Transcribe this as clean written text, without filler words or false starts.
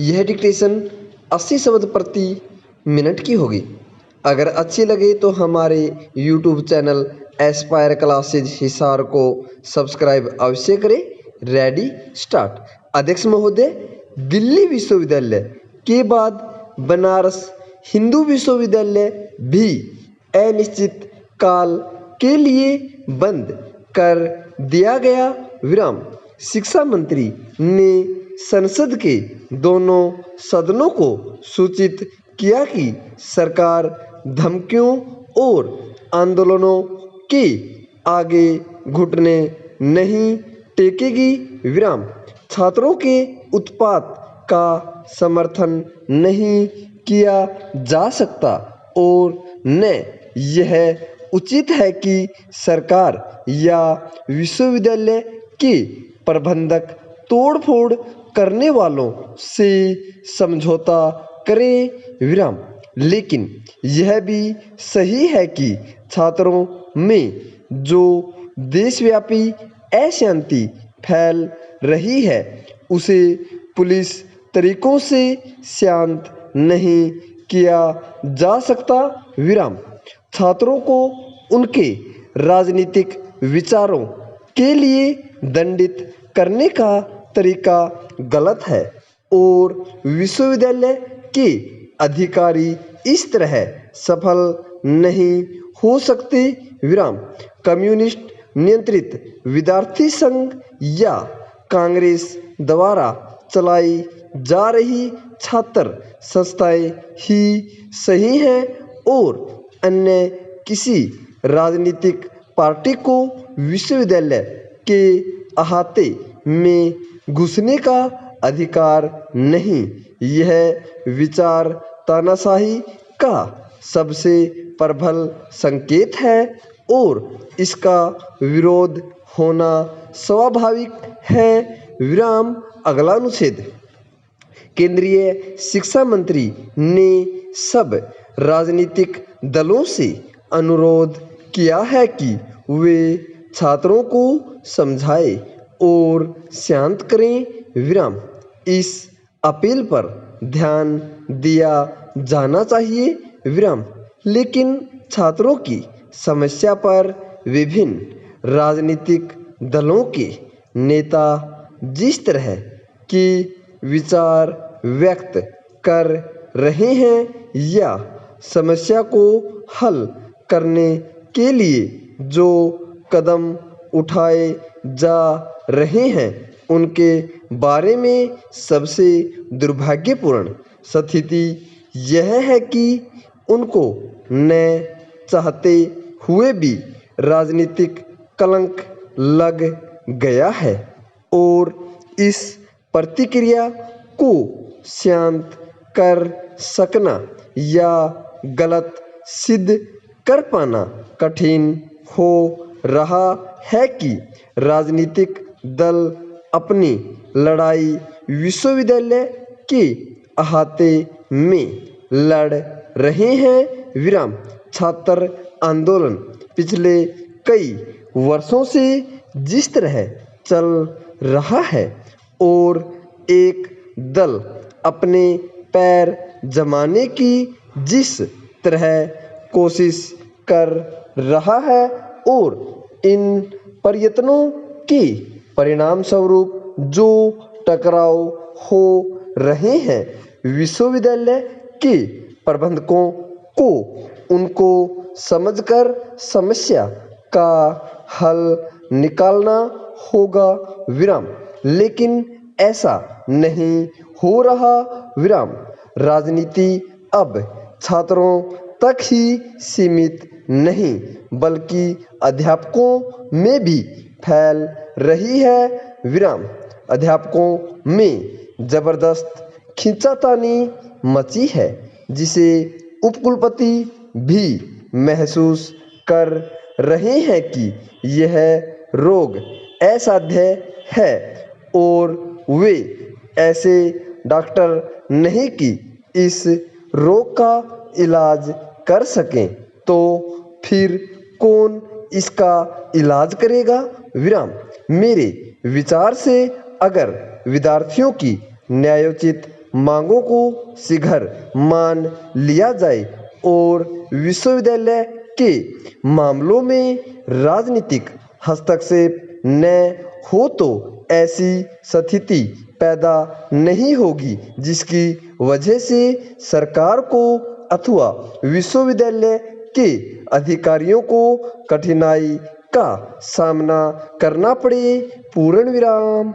यह डिक्टेशन 80 शब्द प्रति मिनट की होगी। अगर अच्छी लगे तो हमारे YouTube channel Aspire classes Hisar को सब्सक्राइब अवश्य करें। Ready start. अध्यक्ष महोदय, दिल्ली विश्वविद्यालय के बाद बनारस हिंदू विश्वविद्यालय भी अनिश्चित काल के लिए बंद कर दिया गया। विराम। शिक्षा मंत्री ने संसद के दोनों सदनों को सूचित किया कि सरकार धमकियों और आंदोलनों के आगे घुटने नहीं टेकेगी। विराम। छात्रों के उत्पात का समर्थन नहीं किया जा सकता और न यह उचित है कि सरकार या विश्वविद्यालय के प्रबंधक तोड़फोड़ करने वालों से समझौता करें। विराम। लेकिन यह भी सही है कि छात्रों में जो देशव्यापी अशांति फैल रही है उसे पुलिस तरीकों से शांत नहीं किया जा सकता। विराम। छात्रों को उनके राजनीतिक विचारों के लिए दंडित करने का तरीका गलत है और विश्वविद्यालय के अधिकारी इस तरह सफल नहीं हो सकते। विराम। कम्युनिस्ट नियंत्रित विद्यार्थी संघ या कांग्रेस द्वारा चलाई जा रही छात्र संस्थाएं ही सही हैं और अन्य किसी राजनीतिक पार्टी को विश्वविद्यालय के अहाते में घुसने का अधिकार नहीं। यह विचार तानाशाही का सबसे प्रबल संकेत है और इसका विरोध होना स्वाभाविक है। विराम। अगला अनुच्छेद। केंद्रीय शिक्षा मंत्री ने सब राजनीतिक दलों से अनुरोध किया है कि वे छात्रों को समझाएं और शांत करें। विराम। इस अपील पर ध्यान दिया जाना चाहिए। विराम। लेकिन छात्रों की समस्या पर विभिन्न राजनीतिक दलों के नेता जिस तरह की विचार व्यक्त कर रहे हैं या समस्या को हल करने के लिए जो कदम उठाए जा रहे हैं उनके बारे में सबसे दुर्भाग्यपूर्ण स्थिति यह है कि उनको न चाहते हुए भी राजनीतिक कलंक लग गया है और इस प्रतिक्रिया को शांत कर सकना या गलत सिद्ध कर पाना कठिन हो रहा है कि राजनीतिक दल अपनी लड़ाई विश्वविद्यालय के अहाते में लड़ रहे हैं। विराम। छात्र आंदोलन पिछले कई वर्षों से जिस तरह चल रहा है और एक दल अपने पैर जमाने की जिस तरह कोशिश कर रहा है और इन प्रयत्नों के परिणाम स्वरूप जो टकराव हो रहे हैं विश्वविद्यालय के प्रबंधकों को उनको समझकर समस्या का हल निकालना होगा। विराम। लेकिन ऐसा नहीं हो रहा। विराम। राजनीति अब छात्रों तक ही सीमित नहीं बल्कि अध्यापकों में भी फैल रही है। विराम। अध्यापकों में जबरदस्त खींचातानी मची है जिसे उपकुलपति भी महसूस कर रहे हैं कि यह रोग असाध्य है और वे ऐसे डॉक्टर नहीं कि इस रोग का इलाज कर सकें तो फिर कौन इसका इलाज करेगा। विराम। मेरे विचार से अगर विद्यार्थियों की न्यायोचित मांगों को शीघ्र मान लिया जाए और विश्वविद्यालय के मामलों में राजनीतिक हस्तक्षेप न हो तो ऐसी स्थिति पैदा नहीं होगी जिसकी वजह से सरकार को अथवा विश्वविद्यालय के अधिकारियों को कठिनाई का सामना करना पड़े। पूर्ण विराम।